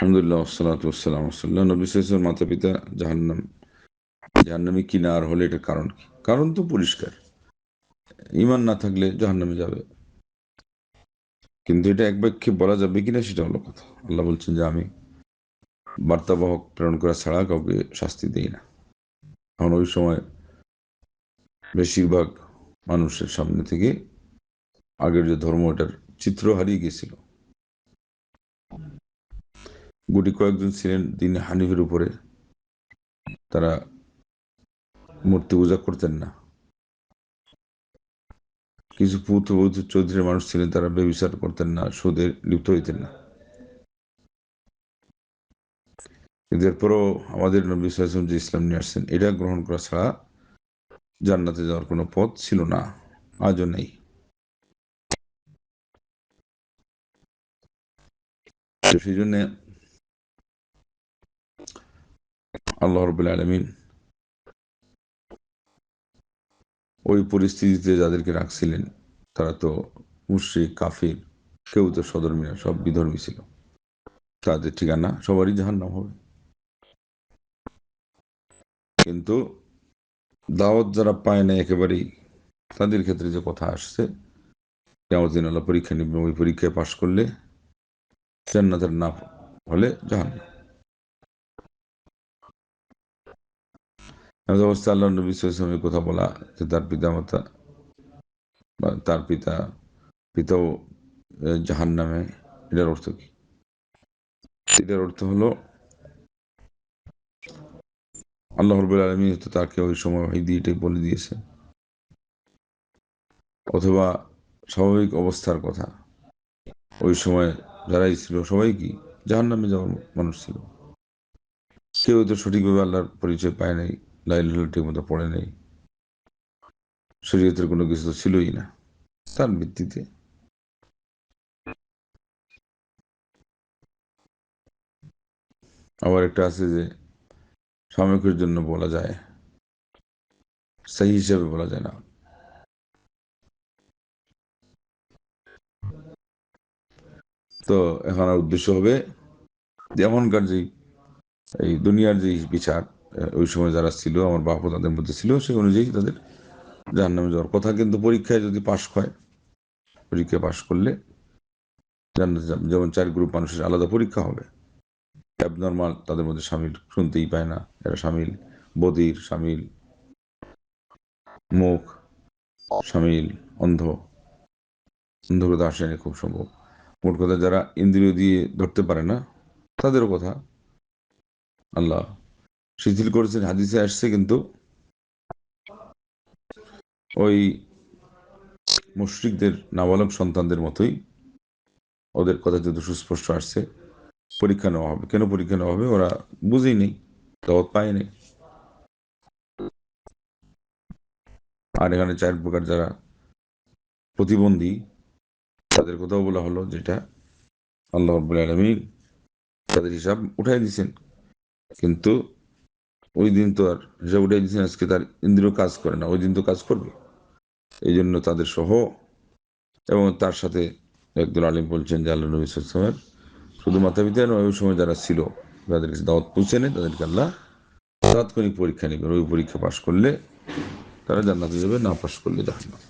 আলহামদুলিল্লাহ ওয়াসসালাতু ওয়াসসালামু রাসূলুল্লাহ। নবী সাল্লাল্লাহু আলাইহি ওয়াসাল্লাম মাতা-পিতা জাহান্নামী কি না আর হলে এটার কারণ কি? কারণ তো পরিষ্কার। ঈমান না থাকলে জাহান্নামে যাবে। কিন্তু এটা এক বাক্যে বলা যাবে কিনা সেটা হলো কথা। আল্লাহ বলছেন যে আমি বার্তাবাহক প্রেরণ করা ছাড়া কাউকে শাস্তি দেই না। এখন ওই সময় বেশিরভাগ মানুষের সামনে থেকে আগের যে ধর্ম এটার চিত্র হারিয়ে গিয়েছিল। গুটি কয়েকজন ছিলেন দিন হানিফের উপরে, তারা মূর্তি পূজা করতেন না। কিছু পুত্রবধূ চৌধুরীর মানুষ ছিলেন, তারা ব্যভিচার করতেন না, সুদে লিপ্ত হইতেন না। কিন্তু এরপরও আমাদের নবী সাল্লাল্লাহু আলাইহি ওয়াসাল্লাম যে ইসলাম নিয়ে আসছেন, এটা গ্রহণ করা ছাড়া জান্নাতে যাওয়ার কোনো পথ ছিল না, আজও নেই। সেই জন্য আল্লাহ রাব্বুল আলামিন ওই পরিস্থিতিতে যাদেরকে রাখছিলেন তারা তো মুশরিক, কাফির, কেউ তো সধর্মী না, সব বিধর্মী ছিল। তাদের ঠিকানা সবারই জাহান্নাম হবে। কিন্তু দাওয়াত যারা পায় না একেবারেই, তাদের ক্ষেত্রে যে কথা আসছে, কিয়ামতের দিন আল্লাহ পরীক্ষা নিবেন, ওই পরীক্ষায় পাশ করলে জান্নাতের, না হলে জাহান্নাম। এমন অবস্থা আল্লাহ নবী সাল্লাল্লাহু আলাইহি ওয়াসাল্লামের কথা বলা যে তার পিতামাতা বা তার পিতাও জাহান্নামে, এটার অর্থ কি? এটার অর্থ হলো আল্লাহ রাব্বুল আলামিন তো তাকে ওই সময় ওহী দিয়ে এটাই বলে দিয়েছে, অথবা স্বাভাবিক অবস্থার কথা। ওই সময় যারাই ছিল সবাই কি জাহান্নামে যাওয়ার মানুষ ছিল। কেউ তো সঠিকভাবে আল্লাহর পরিচয় পায় নাই, লা ইলাহা ইল্লাল্লাহ ঠিক মতো পড়ে নাই, শরীয়তের কোনো কিছু তো ছিলই না। তার ভিত্তিতে আবার একটা আছে যে সাময়িকের জন্য বলা যায়, সেই হিসাবে বলা যায় না। তো এখন আর উদ্দেশ্য হবে যে এখনকার যে এই দুনিয়ার যে বিচার, ওই সময় যারা ছিল আমার বাবা তাদের মধ্যে ছিল, সেই অনুযায়ী তাদের জাহান্নামে যাওয়ার কথা। কিন্তু পরীক্ষায় যদি পাশ হয়, পরীক্ষায় পাশ করলে জান্নাতে যাবে। যেমন 4 গ্রুপ মানুষের আলাদা পরীক্ষা হবে। অ্যাবনর্মাল তাদের মধ্যে শামিল, শুনতেই পায় না এরা শামিল, বধির শামিল, মুখ শামিল, অন্ধ কথা আসেনি খুব সম্ভব। মোট কথা যারা ইন্দ্রিয় দিয়ে ধরতে পারে না, তাদেরও কথা আল্লাহ শিথিল করেছেন, হাদিসে আসছে। কিন্তু ওই মুশরিকদের নাবালক সন্তানদের মতোই ওদের কথা যেহেতু সুস্পষ্ট আসছে, পরীক্ষা নেওয়া হবে। কেন পরীক্ষা নেওয়া হবে? ওরা বুঝেই নেই, দাওয়াত পায় নেই। আর এখানে 4 প্রকার যারা প্রতিবন্ধী, তাদের কথাও বলা হলো, যেটা আল্লাহ রাব্বুল আলামিন তাদের হিসাব উঠাই দিয়েছেন। কিন্তু ওই দিন তো আর হিসাব উঠাই দিয়েছেন, আজকে তার ইন্দ্রিয় কাজ করে না, ওই দিন তো কাজ করবে। এই জন্য তাদের সহ, এবং তার সাথে একদল আলিম বলছেন যে আল্লাহ নবী সাল্লাল্লাহু আলাইহি ওয়াসাল্লামের শুধু মাতা পিতা নয়, ওই সময় যারা ছিল, যাদের কাছে দাওয়াত পৌঁছে নেই, তাদেরকে আল্লাহ তাৎক্ষণিক পরীক্ষা নেবেন। ওই পরীক্ষা পাশ করলে তারা জান্নাতে যাবে, না পাশ করলে জাহান্নাম।